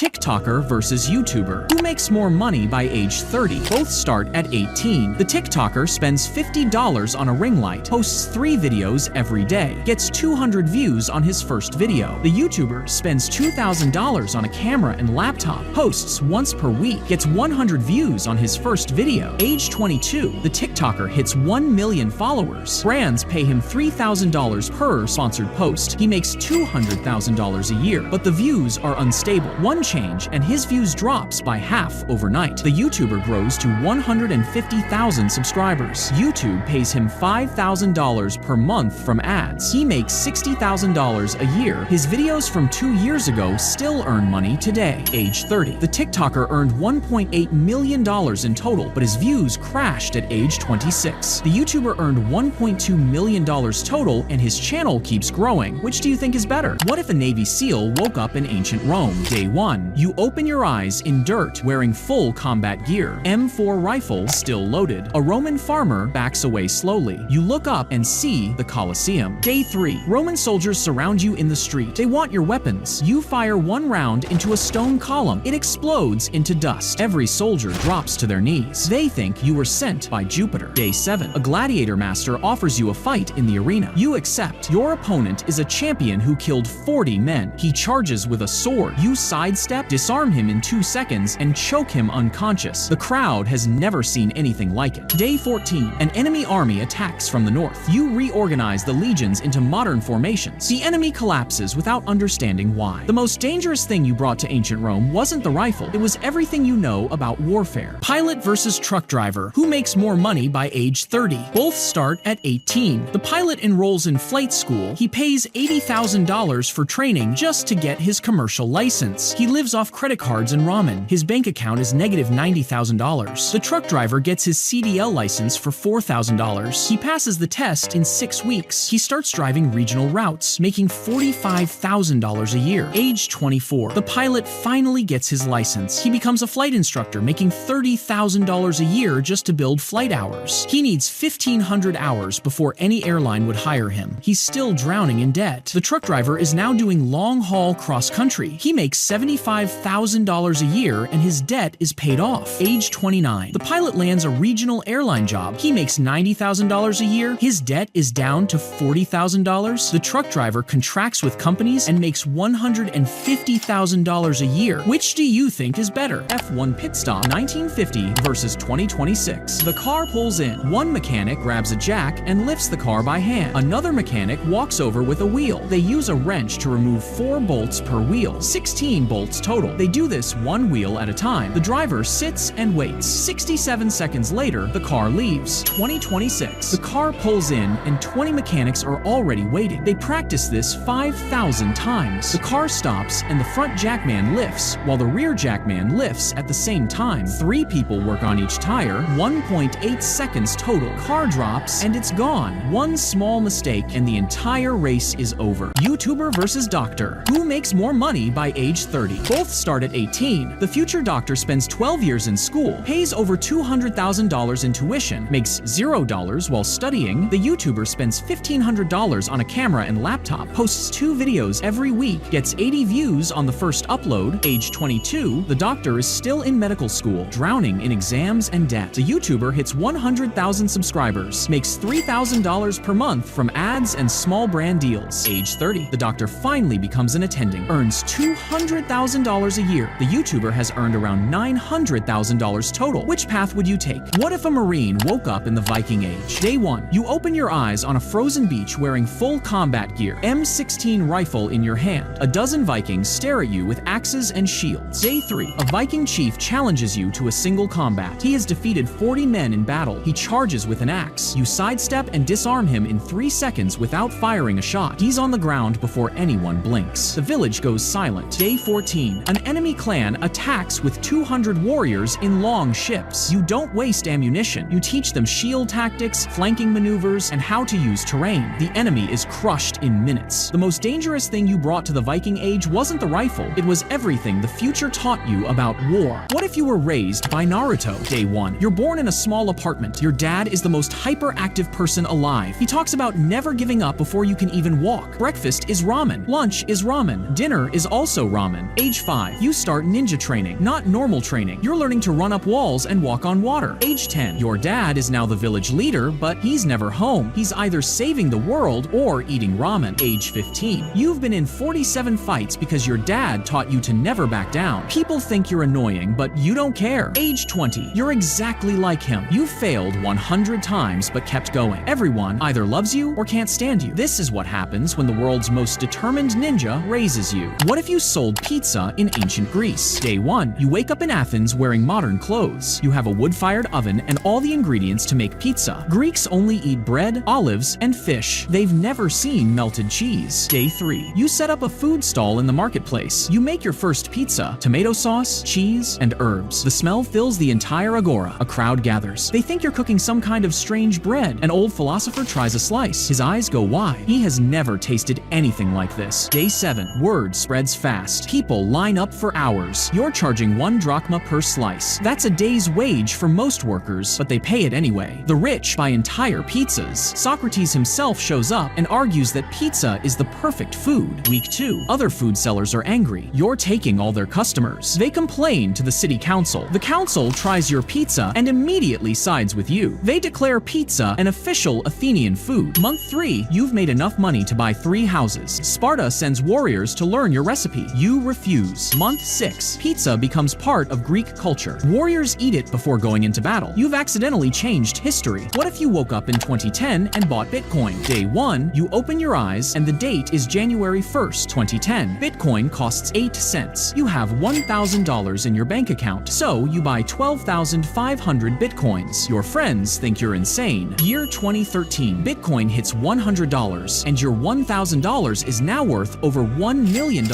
TikToker versus YouTuber. Who makes more money by age 30? Both start at 18. The TikToker spends $50 on a ring light, posts 3 videos every day, gets 200 views on his first video. The YouTuber spends $2,000 on a camera and laptop, posts once per week, gets 100 views on his first video. Age 22, the TikToker hits 1 million followers. Brands pay him $3,000 per sponsored post. He makes $200,000 a year, but the views are unstable. One change and his views drops by half overnight. The YouTuber grows to 150,000 subscribers. YouTube pays him $5,000 per month from ads. He makes $60,000 a year. His videos from 2 years ago still earn money today. Age 30, the TikToker earned $1.8 million in total, but his views crashed at age 26. The YouTuber earned $1.2 million total, and his channel keeps growing. Which do you think is better? What if a Navy SEAL woke up in ancient Rome? Day 1. You open your eyes in dirt wearing full combat gear. M4 rifle still loaded. A Roman farmer backs away slowly. You look up and see the Colosseum. Day 3. Roman soldiers surround you in the street. They want your weapons. You fire 1 round into a stone column. It explodes into dust. Every soldier drops to their knees. They think you were sent by Jupiter. Day 7. A gladiator master offers you a fight in the arena. You accept. Your opponent is a champion who killed 40 men. He charges with a sword. You sidestep, disarm him in 2 seconds, and choke him unconscious. The crowd has never seen anything like it. Day 14. An enemy army attacks from the north. You reorganize the legions into modern formations. The enemy collapses without understanding why. The most dangerous thing you brought to ancient Rome wasn't the rifle. It was everything you know about warfare. Pilot versus truck driver. Who makes more money by age 30? Both start at 18. The pilot enrolls in flight school. He pays $80,000 for training just to get his commercial license. He lives off credit cards and ramen. His bank account is negative $90,000. The truck driver gets his CDL license for $4,000. He passes the test in 6 weeks. He starts driving regional routes, making $45,000 a year. Age 24. The pilot finally gets his license. He becomes a flight instructor, making $30,000 a year just to build flight hours. He needs 1,500 hours before any airline would hire him. He's still drowning in debt. The truck driver is now doing long-haul cross-country. He makes $75,000 a year and his debt is paid off. Age 29. The pilot lands a regional airline job. He makes $90,000 a year. His debt is down to $40,000. The truck driver contracts with companies and makes $150,000 a year. Which do you think is better? F1 pit stop 1950 versus 2026. The car pulls in. One mechanic grabs a jack and lifts the car by hand. Another mechanic walks over with a wheel. They use a wrench to remove 4 bolts per wheel. 16 bolts total. They do this 1 wheel at a time. The driver sits and waits. 67 seconds later, the car leaves. 2026. The car pulls in and 20 mechanics are already waiting. They practice this 5,000 times. The car stops and the front jackman lifts while the rear jackman lifts at the same time. 3 people work on each tire. 1.8 seconds total. Car drops and it's gone. One small mistake and the entire race is over. YouTuber versus doctor. Who makes more money by age 30? Both start at 18. The future doctor spends 12 years in school, pays over $200,000 in tuition, makes $0 while studying. The YouTuber spends $1,500 on a camera and laptop, posts 2 videos every week, gets 80 views on the first upload. Age 22, the doctor is still in medical school, drowning in exams and debt. The YouTuber hits 100,000 subscribers, makes $3,000 per month from ads and small brand deals. Age 30, the doctor finally becomes an attending, earns $200,000 a year. The YouTuber has earned around $900,000 total. Which path would you take? What if a Marine woke up in the Viking Age? Day 1, you open your eyes on a frozen beach wearing full combat gear, M16 rifle in your hand. A dozen Vikings stare at you with axes and shields. Day 3, a Viking chief challenges you to a single combat. He has defeated 40 men in battle. He charges with an axe. You sidestep and disarm him in 3 seconds without firing a shot. He's on the ground before anyone blinks. The village goes silent. Day 14, an enemy clan attacks with 200 warriors in long ships. You don't waste ammunition. You teach them shield tactics, flanking maneuvers, and how to use terrain. The enemy is crushed in minutes. The most dangerous thing you brought to the Viking Age wasn't the rifle. It was everything the future taught you about war. What if you were raised by Naruto? Day 1, you're born in a small apartment. Your dad is the most hyperactive person alive. He talks about never giving up before you can even walk. Breakfast is ramen. Lunch is ramen. Dinner is also ramen. Age 5, you start ninja training, not normal training. You're learning to run up walls and walk on water. Age 10, your dad is now the village leader, but he's never home. He's either saving the world or eating ramen. Age 15, you've been in 47 fights because your dad taught you to never back down. People think you're annoying, but you don't care. Age 20, you're exactly like him. You failed 100 times but kept going. Everyone either loves you or can't stand you. This is what happens when the world's most determined ninja raises you. What if you sold pizza in ancient Greece? Day 1, you wake up in Athens wearing modern clothes. You have a wood-fired oven and all the ingredients to make pizza. Greeks only eat bread, olives, and fish. They've never seen melted cheese. Day 3, you set up a food stall in the marketplace. You make your first pizza, tomato sauce, cheese, and herbs. The smell fills the entire agora. A crowd gathers. They think you're cooking some kind of strange bread. An old philosopher tries a slice. His eyes go wide. He has never tasted anything like this. Day 7, word spreads fast. People line up for hours. You're charging 1 drachma per slice. That's a day's wage for most workers, but they pay it anyway. The rich buy entire pizzas. Socrates himself shows up and argues that pizza is the perfect food. Week 2, other food sellers are angry. You're taking all their customers. They complain to the city council. The council tries your pizza and immediately sides with you. They declare pizza an official Athenian food. Month 3, you've made enough money to buy 3 houses. Sparta sends warriors to learn your recipe. You refuse. Month 6, pizza becomes part of Greek culture. Warriors eat it before going into battle. You've accidentally changed history. What if you woke up in 2010 and bought Bitcoin? Day 1, you open your eyes and the date is January 1st, 2010. Bitcoin costs 8 cents. You have $1,000 in your bank account, so you buy 12,500 Bitcoins. Your friends think you're insane. Year 2013, Bitcoin hits $100 and your $1,000 is now worth over $1 million.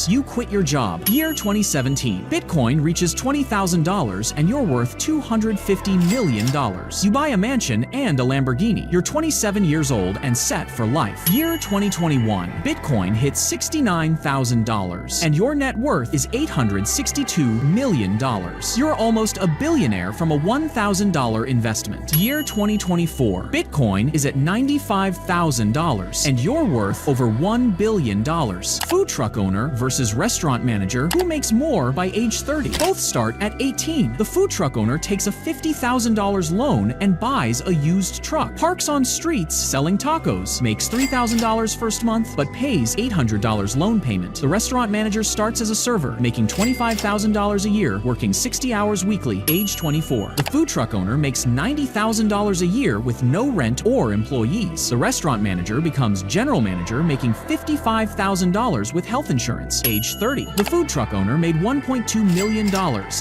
You quit your job. Year 2017, Bitcoin reaches $20,000 and you're worth $250 million. You buy a mansion and a Lamborghini. You're 27 years old and set for life. Year 2021, Bitcoin hits $69,000 and your net worth is $862 million. You're almost a billionaire from a $1,000 investment. Year 2024, Bitcoin is at $95,000 and you're worth over $1 billion. Food truck owner versus restaurant manager, who makes more by age 30? Both start at 18. The food truck owner takes a $50,000 loan and buys a used truck. Parks on streets selling tacos, makes $3,000 first month but pays $800 loan payment. The restaurant manager starts as a server, making $25,000 a year, working 60 hours weekly, age 24. The food truck owner makes $90,000 a year with no rent or employees. The restaurant manager becomes general manager, making $55,000 with health insurance, age 30. The food truck owner made $1.2 million,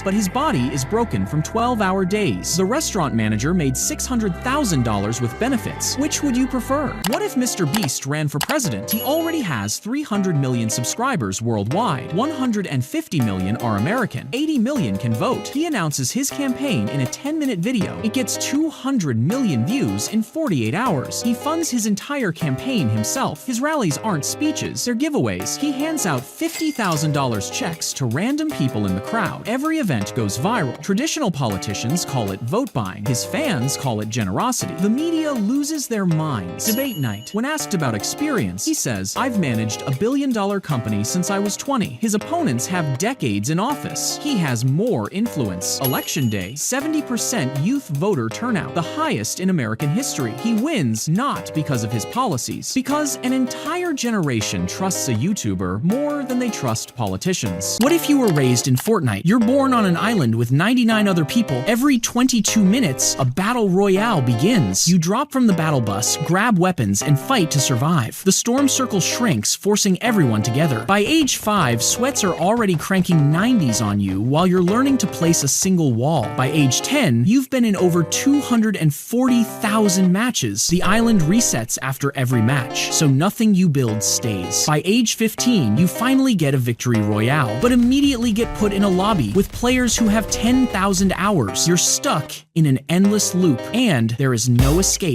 but his body is broken from 12-hour days. The restaurant manager made $600,000 with benefits. Which would you prefer? What if Mr. Beast ran for president? He already has 300 million subscribers worldwide. 150 million are American. 80 million can vote. He announces his campaign in a 10-minute video. It gets 200 million views in 48 hours. He funds his entire campaign himself. His rallies aren't speeches, they're giveaways. He hands out $50,000 checks to random people in the crowd. Every event goes viral. Traditional politicians call it vote buying. His fans call it generosity. The media loses their minds. Debate night. When asked about experience, he says, "I've managed a billion-dollar company since I was 20. His opponents have decades in office. He has more influence." Election day, 70% youth voter turnout, the highest in American history. He wins not because of his policies, because an entire generation trusts a YouTuber more than they trust politicians. What if you were raised in Fortnite? You're born on an island with 99 other people. Every 22 minutes, a battle royale begins. You drop from the battle bus, grab weapons, and fight to survive. The storm circle shrinks, forcing everyone together. By age 5, sweats are already cranking 90s on you while you're learning to place a single wall. By age 10, you've been in over 240,000 matches. The island resets after every match, so nothing you build stays. By age 15, you finally get a victory royale, but immediately get put in a lobby with players who have 10,000 hours. You're stuck in an endless loop, and there is no escape